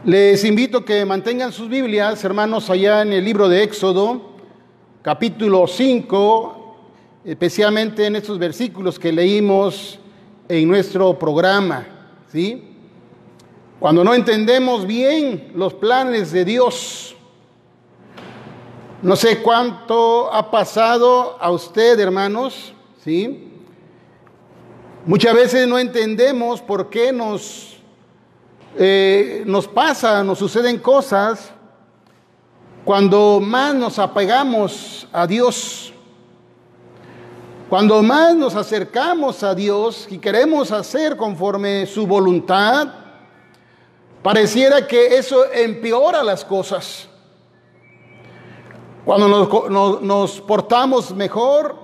Les invito a que mantengan sus Biblias, hermanos, allá en el libro de Éxodo, capítulo 5, especialmente en estos versículos que leímos en nuestro programa, ¿sí? Cuando no entendemos bien los planes de Dios, no sé cuánto ha pasado a usted, hermanos, ¿sí? Muchas veces no entendemos por qué nos suceden cosas cuando más nos apegamos a Dios, cuando más nos acercamos a Dios y queremos hacer conforme su voluntad. Pareciera que eso empeora las cosas. Cuando nos portamos mejor,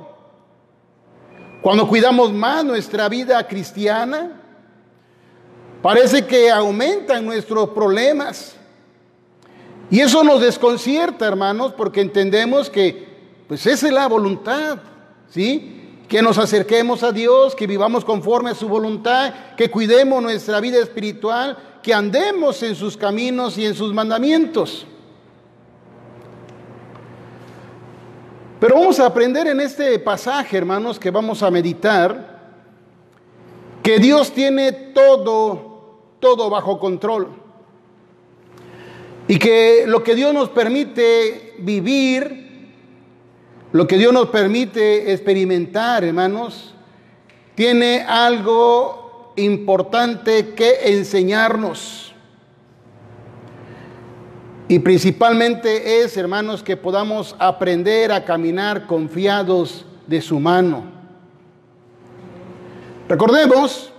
cuando cuidamos más nuestra vida cristiana, parece que aumentan nuestros problemas. Y eso nos desconcierta, hermanos, porque entendemos que pues esa es la voluntad, ¿sí? Que nos acerquemos a Dios, que vivamos conforme a su voluntad, que cuidemos nuestra vida espiritual, que andemos en sus caminos y en sus mandamientos. Pero vamos a aprender en este pasaje, hermanos, que vamos a meditar, que Dios tiene todo bajo control. Y que lo que Dios nos permite vivir, lo que Dios nos permite experimentar, hermanos, tiene algo importante que enseñarnos. Y principalmente es, hermanos, que podamos aprender a caminar confiados de su mano. Recordemos,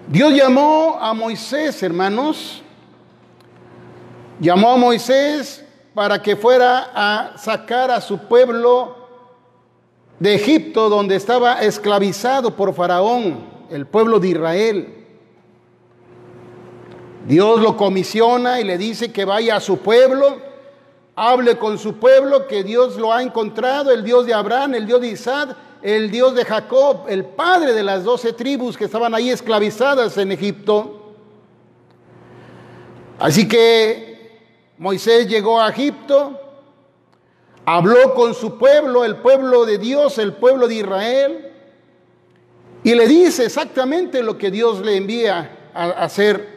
Dios llamó a Moisés, hermanos, llamó a Moisés para que fuera a sacar a su pueblo de Egipto, donde estaba esclavizado por Faraón, el pueblo de Israel. Dios lo comisiona y le dice que vaya a su pueblo, hable con su pueblo, que Dios lo ha encontrado, el Dios de Abraham, el Dios de Isaac, el Dios de Jacob, el padre de las 12 tribus que estaban ahí esclavizadas en Egipto. Así que Moisés llegó a Egipto, habló con su pueblo, el pueblo de Dios, el pueblo de Israel, y le dice exactamente lo que Dios le envía a hacer.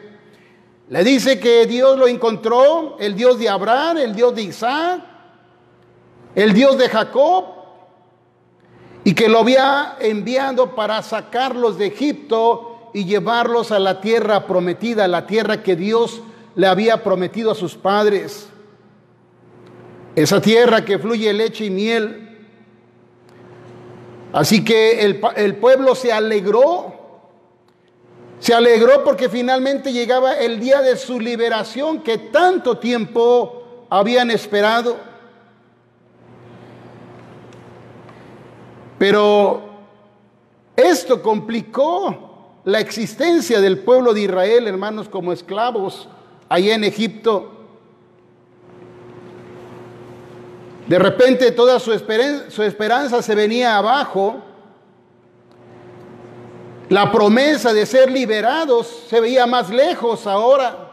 Le dice que Dios lo encontró, el Dios de Abraham, el Dios de Isaac, el Dios de Jacob, y que lo había enviado para sacarlos de Egipto y llevarlos a la tierra prometida, la tierra que Dios le había prometido a sus padres. Esa tierra que fluye leche y miel. Así que el pueblo se alegró porque finalmente llegaba el día de su liberación que tanto tiempo habían esperado. Pero esto complicó la existencia del pueblo de Israel, hermanos, como esclavos allá en Egipto. De repente toda su esperanza se venía abajo. La promesa de ser liberados se veía más lejos ahora.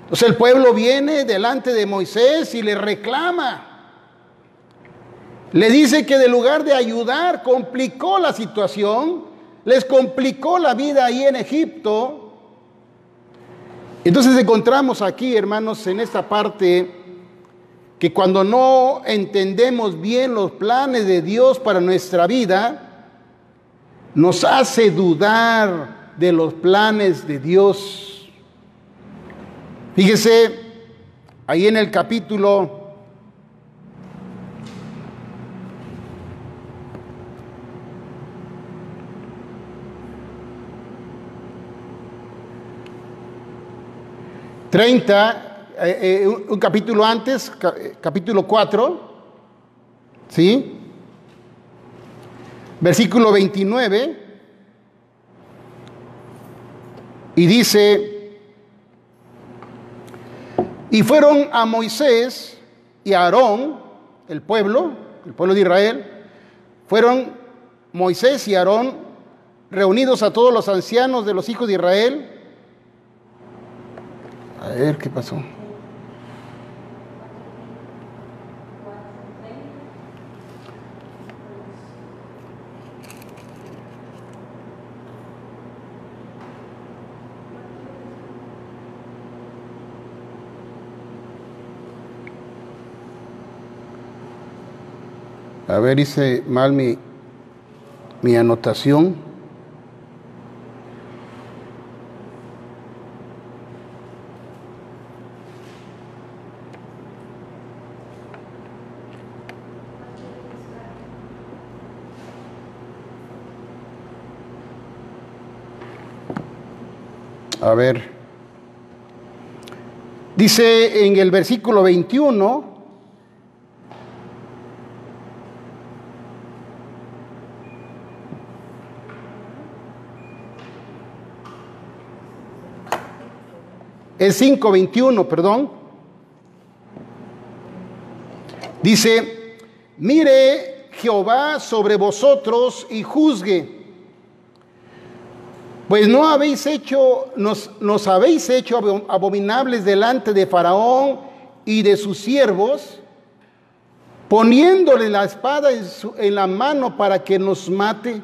Entonces el pueblo viene delante de Moisés y le reclama. Le dice que en lugar de ayudar, complicó la situación, les complicó la vida ahí en Egipto. Entonces encontramos aquí, hermanos, en esta parte, que cuando no entendemos bien los planes de Dios para nuestra vida, nos hace dudar de los planes de Dios. Fíjese, ahí en el capítulo 30, un capítulo antes, capítulo 4, ¿sí? Versículo 29, y dice: y fueron a Moisés y a Aarón, el pueblo de Israel, fueron Moisés y Aarón reunidos a todos los ancianos de los hijos de Israel, A ver qué pasó. A ver, hice mal mi anotación. A ver, dice en el versículo 21, es 5:21, perdón. Dice, mire Jehová sobre vosotros y juzgue. Pues no habéis hecho, nos habéis hecho abominables delante de Faraón y de sus siervos, poniéndole la espada en la mano para que nos mate.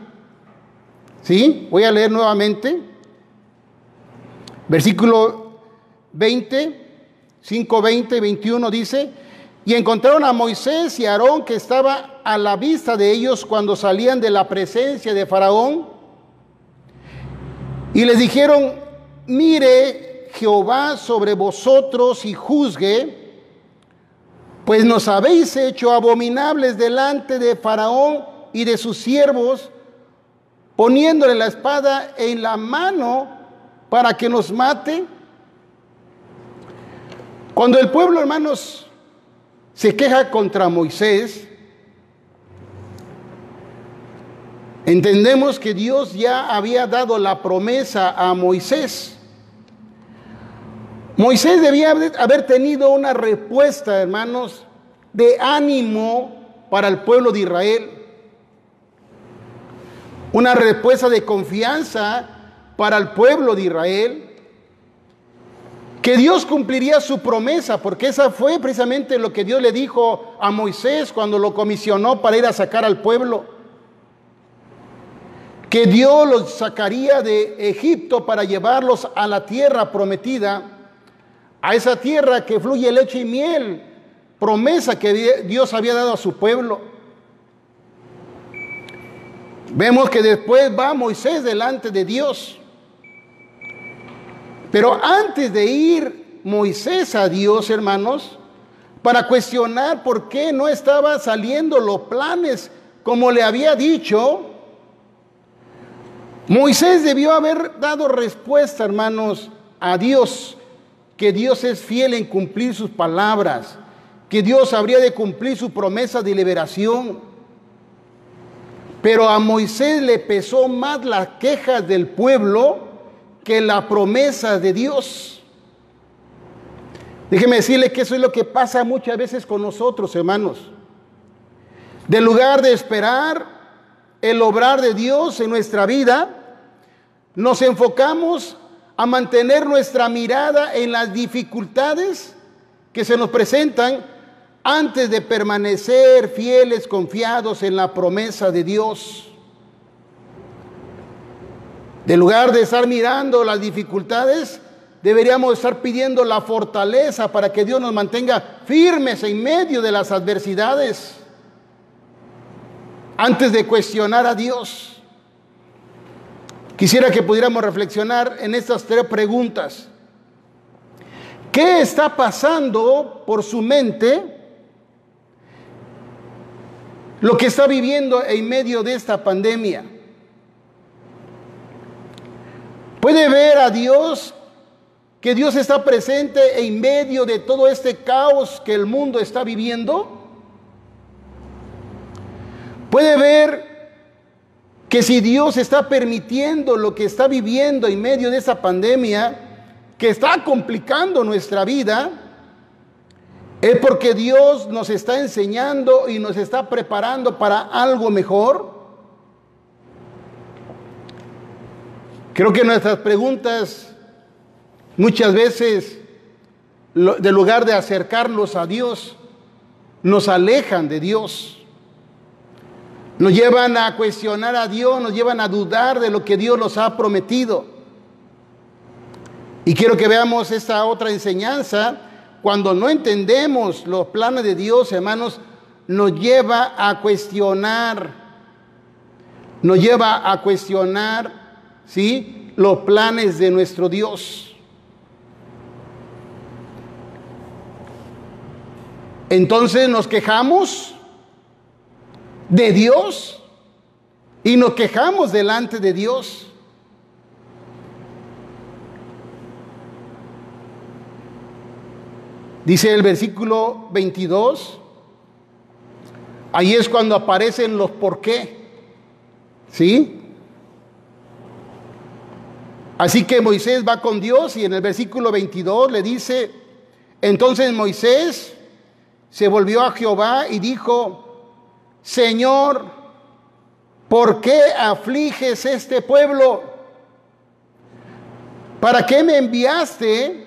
¿Sí? Voy a leer nuevamente. Versículo 20, 5, 20 y 21 dice, y encontraron a Moisés y a Aarón que estaba a la vista de ellos cuando salían de la presencia de Faraón. Y les dijeron, mire Jehová sobre vosotros y juzgue, pues nos habéis hecho abominables delante de Faraón y de sus siervos, poniéndole la espada en la mano para que nos mate. Cuando el pueblo, hermanos, se queja contra Moisés, entendemos que Dios ya había dado la promesa a Moisés. Moisés debía haber tenido una respuesta, hermanos, de ánimo para el pueblo de Israel. Una respuesta de confianza para el pueblo de Israel. Que Dios cumpliría su promesa, porque esa fue precisamente lo que Dios le dijo a Moisés cuando lo comisionó para ir a sacar al pueblo. Que Dios los sacaría de Egipto para llevarlos a la tierra prometida, a esa tierra que fluye leche y miel, promesa que Dios había dado a su pueblo. Vemos que después va Moisés delante de Dios. Pero antes de ir Moisés a Dios, hermanos, para cuestionar por qué no estaban saliendo los planes como le había dicho, Moisés debió haber dado respuesta, hermanos, a Dios, que Dios es fiel en cumplir sus palabras, que Dios habría de cumplir su promesa de liberación. Pero a Moisés le pesó más las quejas del pueblo que la promesa de Dios. Déjeme decirle que eso es lo que pasa muchas veces con nosotros, hermanos. De lugar de esperar el obrar de Dios en nuestra vida, nos enfocamos a mantener nuestra mirada en las dificultades que se nos presentan antes de permanecer fieles, confiados en la promesa de Dios. De lugar de estar mirando las dificultades, deberíamos estar pidiendo la fortaleza para que Dios nos mantenga firmes en medio de las adversidades, antes de cuestionar a Dios. Quisiera que pudiéramos reflexionar en estas tres preguntas. ¿Qué está pasando por su mente? Lo que está viviendo en medio de esta pandemia. ¿Puede ver a Dios, que Dios está presente en medio de todo este caos que el mundo está viviendo? ¿Puede ver que si Dios está permitiendo lo que está viviendo en medio de esa pandemia, que está complicando nuestra vida, es porque Dios nos está enseñando y nos está preparando para algo mejor? Creo que nuestras preguntas muchas veces de lugar de acercarnos a Dios, nos alejan de Dios. Nos llevan a cuestionar a Dios, nos llevan a dudar de lo que Dios nos ha prometido. Y quiero que veamos esta otra enseñanza. Cuando no entendemos los planes de Dios, hermanos, nos lleva a cuestionar, ¿sí?, los planes de nuestro Dios. Entonces nos quejamos de Dios y nos quejamos delante de Dios. Dice el versículo 22, ahí es cuando aparecen los por qué, ¿sí? Así que Moisés va con Dios y en el versículo 22 le dice, entonces Moisés se volvió a Jehová y dijo, Señor, ¿por qué afliges este pueblo? ¿Para qué me enviaste?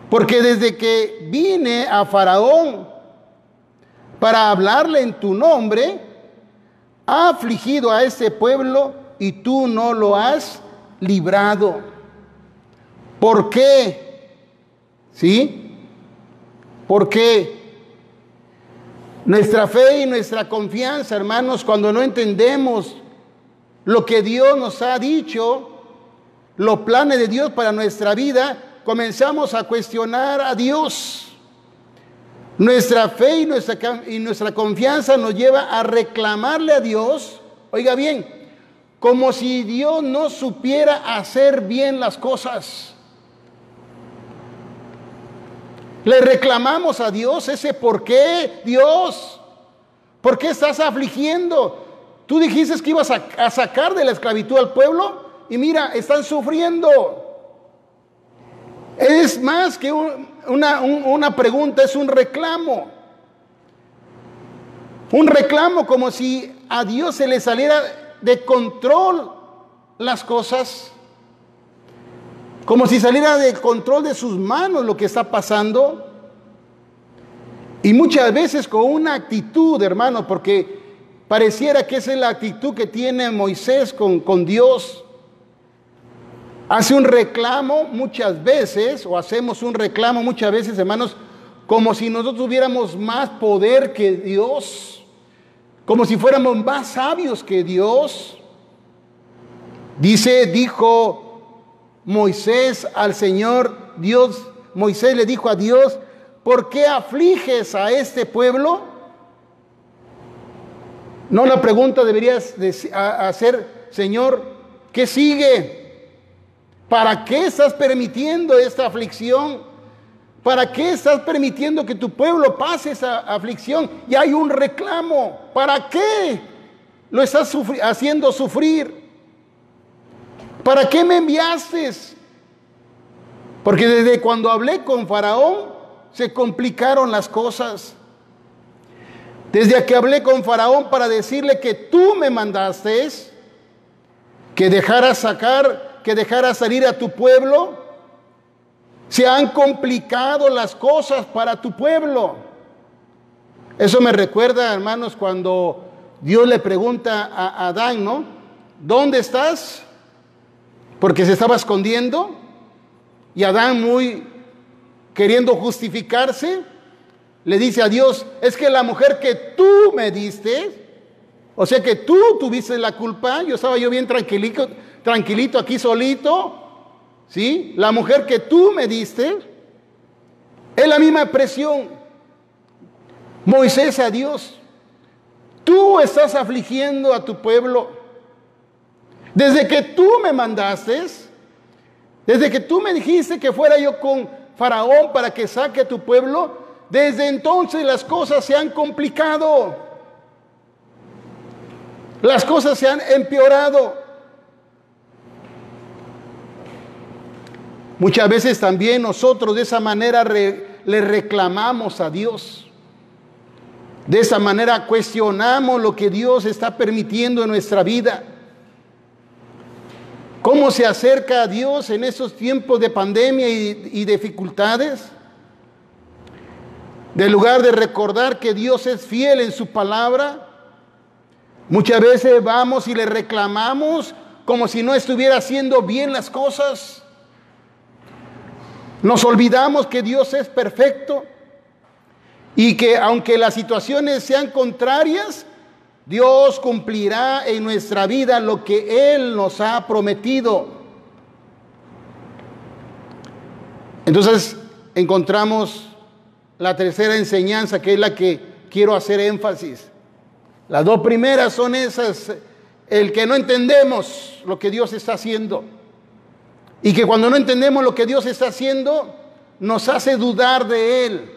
Porque desde que vine a Faraón para hablarle en tu nombre, ha afligido a este pueblo y tú no lo has librado. ¿Por qué? ¿Sí? Porque nuestra fe y nuestra confianza, hermanos, cuando no entendemos lo que Dios nos ha dicho, los planes de Dios para nuestra vida, comenzamos a cuestionar a Dios. Nuestra fe y nuestra confianza nos lleva a reclamarle a Dios, oiga bien, como si Dios no supiera hacer bien las cosas. Le reclamamos a Dios ese por qué, Dios, ¿por qué estás afligiendo? Tú dijiste que ibas a sacar de la esclavitud al pueblo y mira, están sufriendo. Es más que una pregunta, es un reclamo. Un reclamo como si a Dios se le saliera de control las cosas. Como si saliera de control de sus manos lo que está pasando. Y muchas veces con una actitud, hermano, porque pareciera que esa es la actitud que tiene Moisés con Dios. Hace un reclamo muchas veces, o hacemos un reclamo muchas veces, hermanos, como si nosotros tuviéramos más poder que Dios, como si fuéramos más sabios que Dios. Dijo Moisés al Señor, Moisés le dijo a Dios, ¿por qué afliges a este pueblo? No, la pregunta deberías hacer, Señor, ¿qué sigue? ¿Para qué estás permitiendo esta aflicción? ¿Para qué estás permitiendo que tu pueblo pase esa aflicción? Y hay un reclamo. ¿Para qué lo estás haciendo sufrir? ¿Para qué me enviaste? Porque desde cuando hablé con Faraón se complicaron las cosas. Desde que hablé con Faraón para decirle que tú me mandaste, que dejara salir a tu pueblo, se han complicado las cosas para tu pueblo. Eso me recuerda, hermanos, cuando Dios le pregunta a Adán, ¿no? ¿Dónde estás? Porque se estaba escondiendo. Y Adán, muy queriendo justificarse, le dice a Dios, es que la mujer que tú me diste, o sea que tú tuviste la culpa, estaba bien tranquilito aquí solito, ¿sí? La mujer que tú me diste, es la misma presión. Moisés a Dios, tú estás afligiendo a tu pueblo. Desde que tú me mandaste, desde que tú me dijiste que fuera yo con Faraón para que saque a tu pueblo, desde entonces las cosas se han complicado. Las cosas se han empeorado. Muchas veces también nosotros de esa manera le reclamamos a Dios. De esa manera cuestionamos lo que Dios está permitiendo en nuestra vida. ¿Cómo se acerca a Dios en esos tiempos de pandemia y dificultades? En lugar de recordar que Dios es fiel en su palabra, muchas veces vamos y le reclamamos como si no estuviera haciendo bien las cosas. Nos olvidamos que Dios es perfecto y que aunque las situaciones sean contrarias, Dios cumplirá en nuestra vida lo que Él nos ha prometido. Entonces encontramos la tercera enseñanza, que es la que quiero hacer énfasis. Las dos primeras son esas: el que no entendemos lo que Dios está haciendo, y que cuando no entendemos lo que Dios está haciendo, nos hace dudar de Él.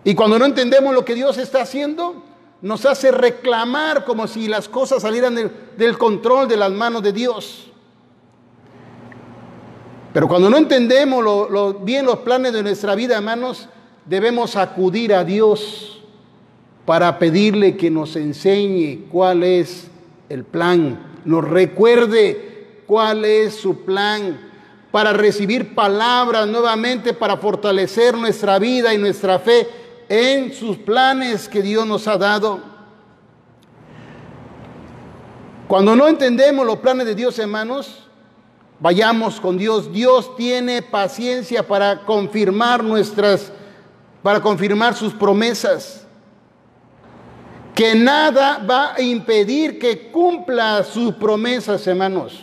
Y cuando no entendemos lo que Dios está haciendo, nos hace reclamar como si las cosas salieran del control de las manos de Dios. Pero cuando no entendemos bien los planes de nuestra vida, hermanos, debemos acudir a Dios para pedirle que nos enseñe cuál es el plan, nos recuerde cuál es su plan, para recibir palabras nuevamente, para fortalecer nuestra vida y nuestra fe en sus planes que Dios nos ha dado. Cuando no entendemos los planes de Dios, hermanos, vayamos con Dios. Dios tiene paciencia para confirmar sus promesas. Que nada va a impedir que cumpla sus promesas, hermanos.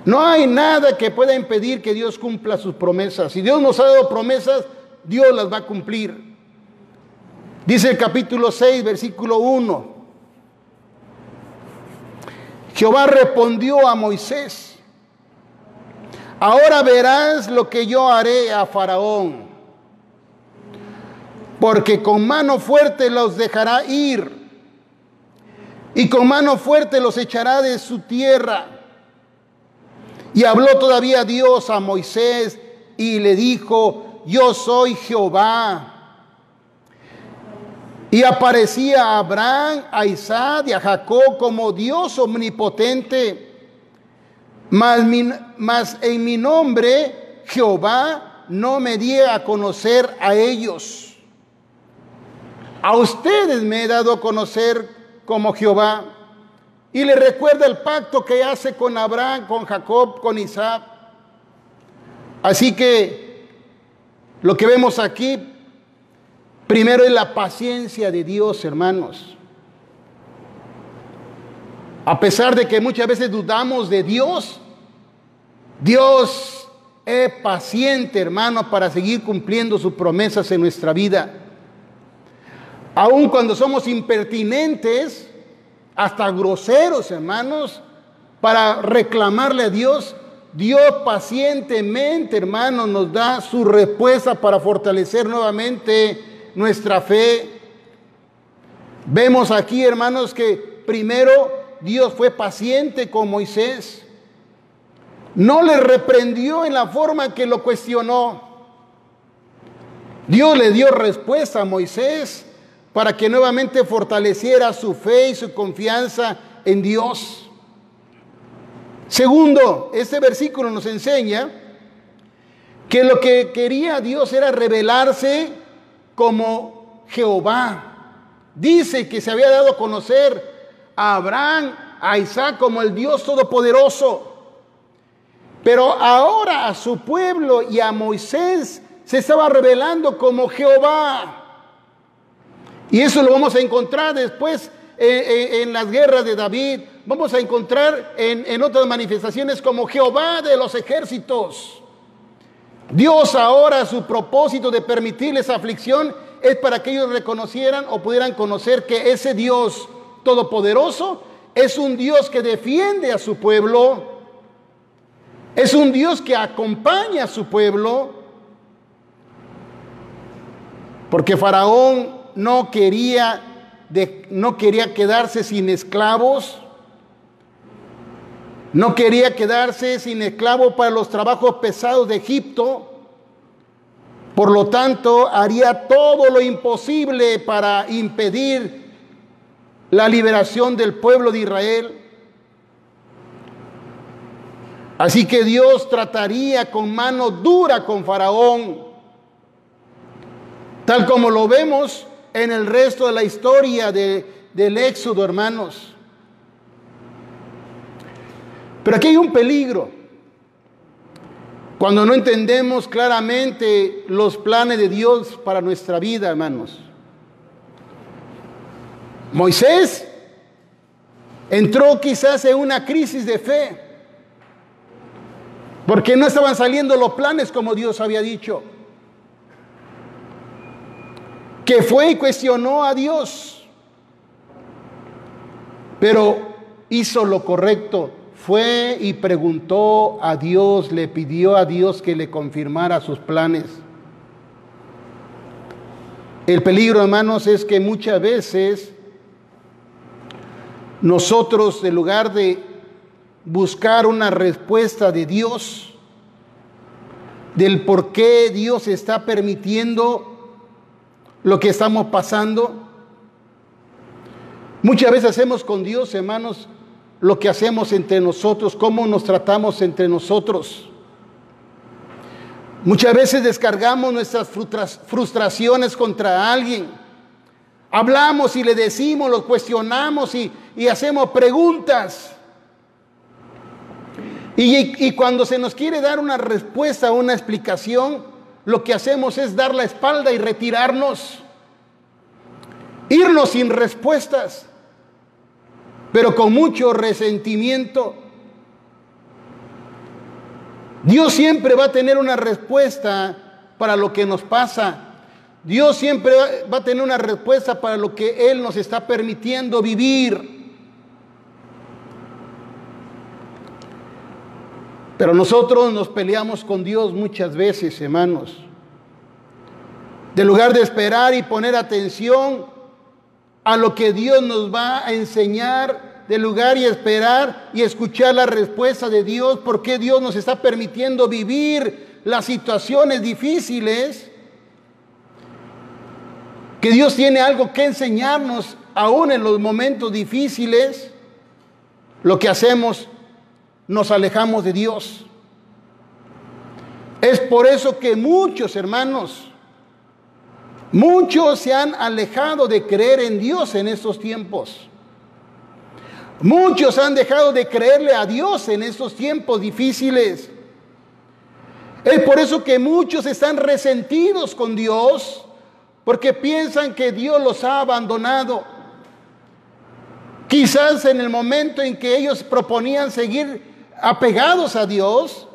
No hay nada que pueda impedir que Dios cumpla sus promesas. Si Dios nos ha dado promesas, Dios las va a cumplir. Dice el capítulo 6, versículo 1. Jehová respondió a Moisés: ahora verás lo que yo haré a Faraón, porque con mano fuerte los dejará ir, y con mano fuerte los echará de su tierra. Y habló todavía Dios a Moisés y le dijo: yo soy Jehová. Y aparecía a Abraham, a Isaac y a Jacob como Dios omnipotente. Mas en mi nombre Jehová no me di a conocer a ellos. A ustedes me he dado a conocer como Jehová. Y le recuerda el pacto que hace con Abraham, con Jacob, con Isaac. Así que lo que vemos aquí, primero, es la paciencia de Dios, hermanos. A pesar de que muchas veces dudamos de Dios, Dios es paciente, hermano, para seguir cumpliendo sus promesas en nuestra vida. Aun cuando somos impertinentes, hasta groseros, hermanos, para reclamarle a Dios, Dios pacientemente, hermanos, nos da su respuesta para fortalecer nuevamente nuestra fe. Vemos aquí, hermanos, que primero Dios fue paciente con Moisés. No le reprendió en la forma que lo cuestionó. Dios le dio respuesta a Moisés para que nuevamente fortaleciera su fe y su confianza en Dios. Segundo, este versículo nos enseña que lo que quería Dios era revelarse como Jehová. Dice que se había dado a conocer a Abraham, a Isaac como el Dios Todopoderoso. Pero ahora a su pueblo y a Moisés se estaba revelando como Jehová. Y eso lo vamos a encontrar después en las guerras de David. Vamos a encontrar en otras manifestaciones como Jehová de los ejércitos. Dios ahora, su propósito de permitirles aflicción es para que ellos reconocieran o pudieran conocer que ese Dios todopoderoso es un Dios que defiende a su pueblo, es un Dios que acompaña a su pueblo, porque Faraón no quería quedarse sin esclavos, no quería quedarse sin esclavos para los trabajos pesados de Egipto. Por lo tanto, haría todo lo imposible para impedir la liberación del pueblo de Israel. Así que Dios trataría con mano dura con Faraón, tal como lo vemos en el resto de la historia del Éxodo, hermanos. Pero aquí hay un peligro. Cuando no entendemos claramente los planes de Dios para nuestra vida, hermanos. Moisés entró quizás en una crisis de fe, porque no estaban saliendo los planes como Dios había dicho. Que fue y cuestionó a Dios, pero hizo lo correcto. Fue y preguntó a Dios, le pidió a Dios que le confirmara sus planes. El peligro, hermanos, es que muchas veces nosotros, en lugar de buscar una respuesta de Dios, del por qué Dios está permitiendo lo que estamos pasando, muchas veces hacemos con Dios, hermanos, lo que hacemos entre nosotros, cómo nos tratamos entre nosotros. Muchas veces descargamos nuestras frustraciones contra alguien. Hablamos y le decimos, lo cuestionamos y hacemos preguntas. Y cuando se nos quiere dar una respuesta o una explicación, lo que hacemos es dar la espalda y retirarnos. Irnos sin respuestas, pero con mucho resentimiento. Dios siempre va a tener una respuesta para lo que nos pasa. Dios siempre va a tener una respuesta para lo que Él nos está permitiendo vivir. Pero nosotros nos peleamos con Dios muchas veces, hermanos. En lugar de esperar y poner atención a lo que Dios nos va a enseñar, de lugar y esperar y escuchar la respuesta de Dios, por qué Dios nos está permitiendo vivir las situaciones difíciles, que Dios tiene algo que enseñarnos aún en los momentos difíciles. Lo que hacemos, nos alejamos de Dios. Es por eso que muchos hermanos, muchos se han alejado de creer en Dios en estos tiempos. Muchos han dejado de creerle a Dios en estos tiempos difíciles. Es por eso que muchos están resentidos con Dios, porque piensan que Dios los ha abandonado. Quizás en el momento en que ellos proponían seguir apegados a Dios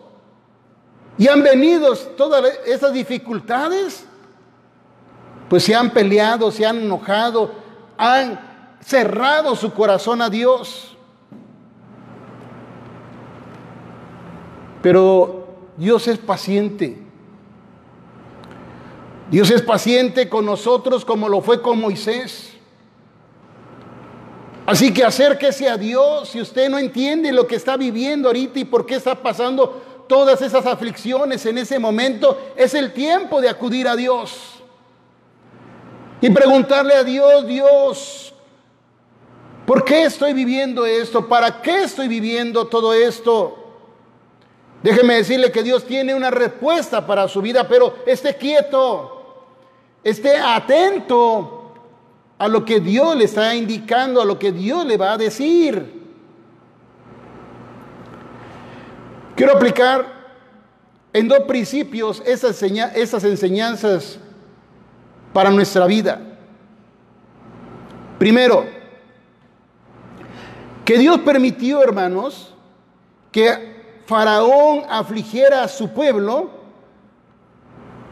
y han venido todas esas dificultades, pues se han peleado, se han enojado, han cerrado su corazón a Dios. Pero Dios es paciente. Dios es paciente con nosotros como lo fue con Moisés. Así que acérquese a Dios. Si usted no entiende lo que está viviendo ahorita y por qué está pasando todas esas aflicciones en ese momento, es el tiempo de acudir a Dios y preguntarle a Dios: Dios, ¿por qué estoy viviendo esto? ¿Para qué estoy viviendo todo esto? Déjeme decirle que Dios tiene una respuesta para su vida, pero esté quieto, esté atento a lo que Dios le está indicando, a lo que Dios le va a decir. Quiero aplicar en dos principios esas enseñanzas para nuestra vida. Primero, que Dios permitió, hermanos, que Faraón afligiera a su pueblo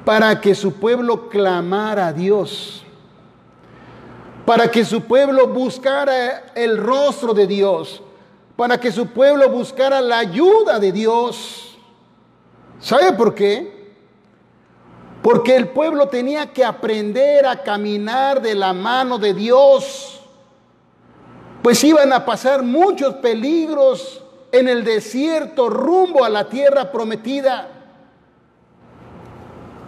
para que su pueblo clamara a Dios, para que su pueblo buscara el rostro de Dios, para que su pueblo buscara la ayuda de Dios. ¿Sabe por qué? Porque el pueblo tenía que aprender a caminar de la mano de Dios, pues iban a pasar muchos peligros en el desierto rumbo a la tierra prometida.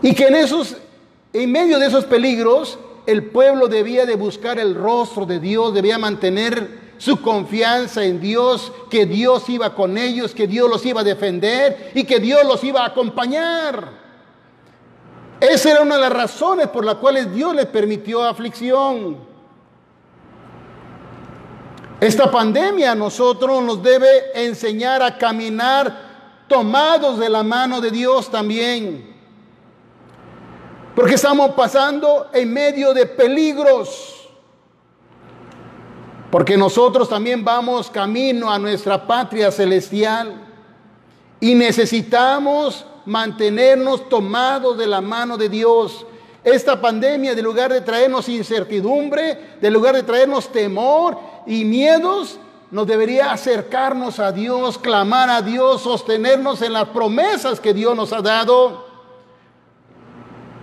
Y que en medio de esos peligros, el pueblo debía de buscar el rostro de Dios, debía mantener su confianza en Dios, que Dios iba con ellos, que Dios los iba a defender y que Dios los iba a acompañar. Esa era una de las razones por las cuales Dios les permitió aflicción. Esta pandemia a nosotros nos debe enseñar a caminar tomados de la mano de Dios también. Porque estamos pasando en medio de peligros. Porque nosotros también vamos camino a nuestra patria celestial. Y necesitamos mantenernos tomados de la mano de Dios. Esta pandemia, de lugar de traernos incertidumbre, de lugar de traernos temor y miedos, nos debería acercarnos a Dios, clamar a Dios, sostenernos en las promesas que Dios nos ha dado.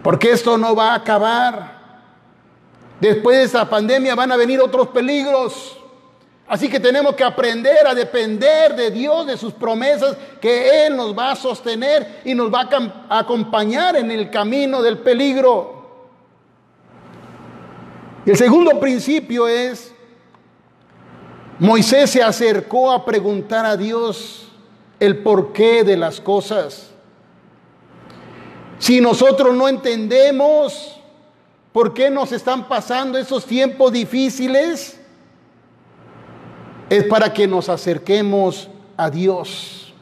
Porque esto no va a acabar. Después de esta pandemia van a venir otros peligros. Así que tenemos que aprender a depender de Dios, de sus promesas, que Él nos va a sostener y nos va a acompañar en el camino del peligro. Y el segundo principio es, Moisés se acercó a preguntar a Dios el porqué de las cosas. Si nosotros no entendemos por qué nos están pasando esos tiempos difíciles, es para que nos acerquemos a Dios.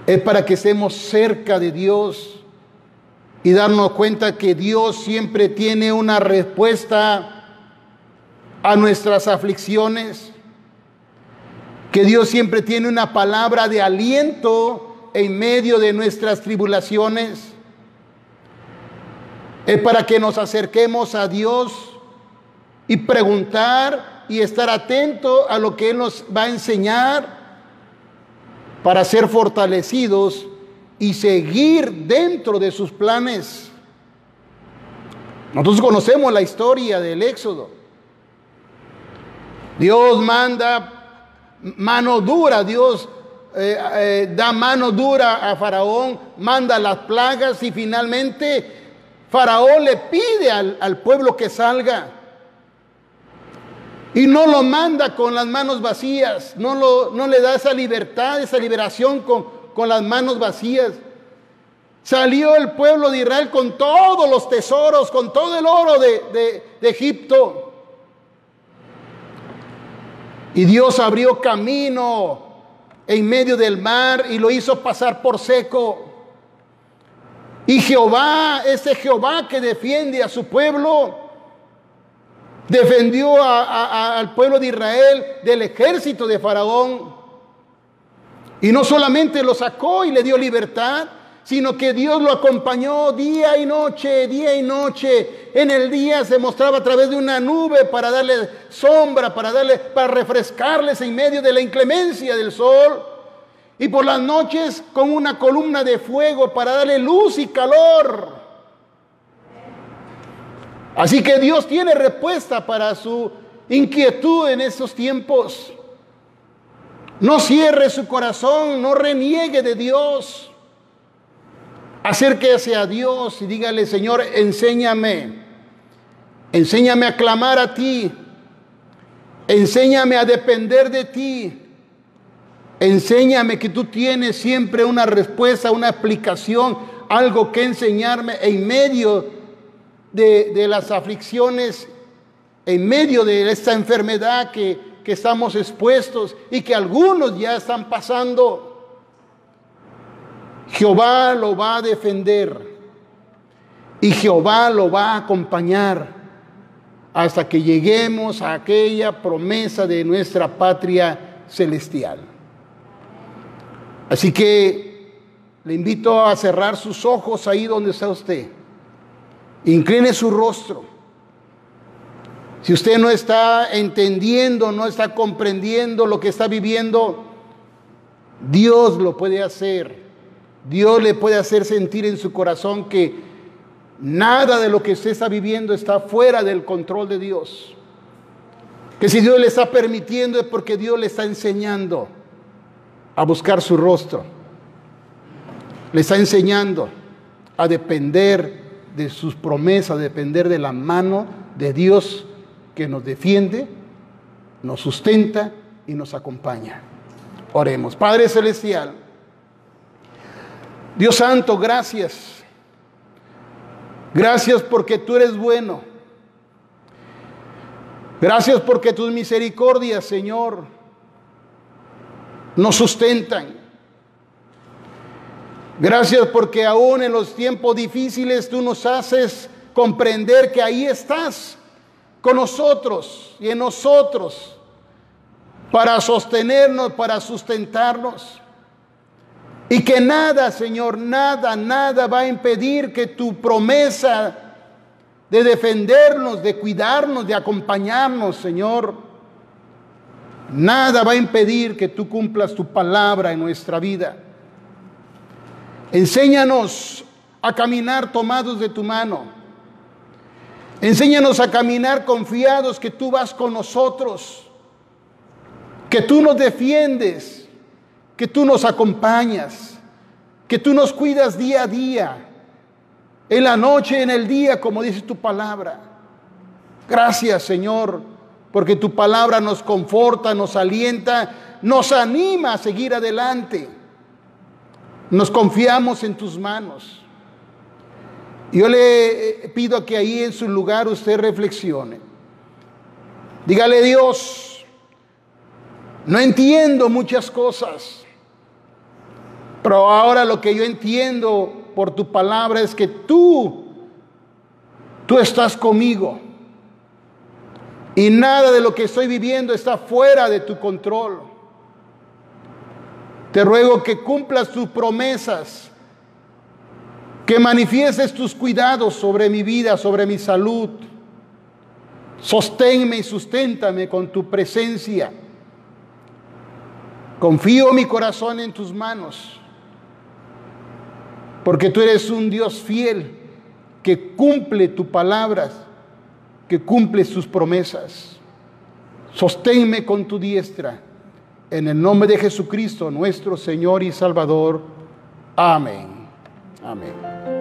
Es para que estemos cerca de Dios y darnos cuenta que Dios siempre tiene una respuesta a nuestras aflicciones, que Dios siempre tiene una palabra de aliento en medio de nuestras tribulaciones. Es para que nos acerquemos a Dios y preguntar y estar atento a lo que Él nos va a enseñar para ser fortalecidos y seguir dentro de sus planes. Nosotros conocemos la historia del Éxodo. Dios manda mano dura, Dios da mano dura a Faraón, manda las plagas y finalmente Faraón le pide al pueblo que salga. Y no lo manda con las manos vacías, no le da esa libertad, esa liberación con las manos vacías. Salió el pueblo de Israel con todos los tesoros, con todo el oro de Egipto. Y Dios abrió camino en medio del mar y lo hizo pasar por seco. Y Jehová, ese Jehová que defiende a su pueblo, defendió al pueblo de Israel del ejército de Faraón. Y no solamente lo sacó y le dio libertad, sino que Dios lo acompañó día y noche, día y noche. En el día se mostraba a través de una nube para darle sombra, para refrescarles en medio de la inclemencia del sol. Y por las noches con una columna de fuego para darle luz y calor. Así que Dios tiene respuesta para su inquietud en estos tiempos. No cierre su corazón, no reniegue de Dios. Acérquese a Dios y dígale: Señor, enséñame a clamar a ti, enséñame a depender de ti, enséñame que tú tienes siempre una respuesta, una explicación, algo que enseñarme en medio de las aflicciones, en medio de esta enfermedad que estamos expuestos y que algunos ya están pasando. Jehová lo va a defender y Jehová lo va a acompañar hasta que lleguemos a aquella promesa de nuestra patria celestial. Así que le invito a cerrar sus ojos ahí donde está usted. Incline su rostro. Si usted no está entendiendo, no está comprendiendo lo que está viviendo, Dios lo puede hacer. Dios le puede hacer sentir en su corazón que nada de lo que usted está viviendo está fuera del control de Dios. Que si Dios le está permitiendo es porque Dios le está enseñando a buscar su rostro. Le está enseñando a depender de sus promesas, a depender de la mano de Dios que nos defiende nos sustenta y nos acompaña. Oremos. Padre Celestial, Dios Santo, gracias. Gracias porque tú eres bueno. Gracias porque tus misericordias, Señor, nos sustentan. Gracias porque aún en los tiempos difíciles tú nos haces comprender que ahí estás con nosotros y en nosotros para sostenernos, para sustentarnos. Y que nada, Señor, nada va a impedir que tu promesa de defendernos, de cuidarnos, de acompañarnos, Señor, nada va a impedir que tú cumplas tu palabra en nuestra vida. Enséñanos a caminar tomados de tu mano. Enséñanos a caminar confiados que tú vas con nosotros, que tú nos defiendes, que tú nos acompañas, que tú nos cuidas día a día, en la noche, en el día, como dice tu palabra. Gracias, Señor, porque tu palabra nos conforta, nos alienta, nos anima a seguir adelante. Nos confiamos en tus manos. Yo le pido que ahí en su lugar usted reflexione. Dígale: Dios, no entiendo muchas cosas, pero ahora lo que yo entiendo por tu palabra es que tú estás conmigo. Y nada de lo que estoy viviendo está fuera de tu control. Te ruego que cumplas tus promesas, que manifiestes tus cuidados sobre mi vida, sobre mi salud. Sosténme y susténtame con tu presencia. Confío mi corazón en tus manos, porque tú eres un Dios fiel que cumple tus palabras, que cumple sus promesas. Sosténme con tu diestra. En el nombre de Jesucristo, nuestro Señor y Salvador. Amén. Amén.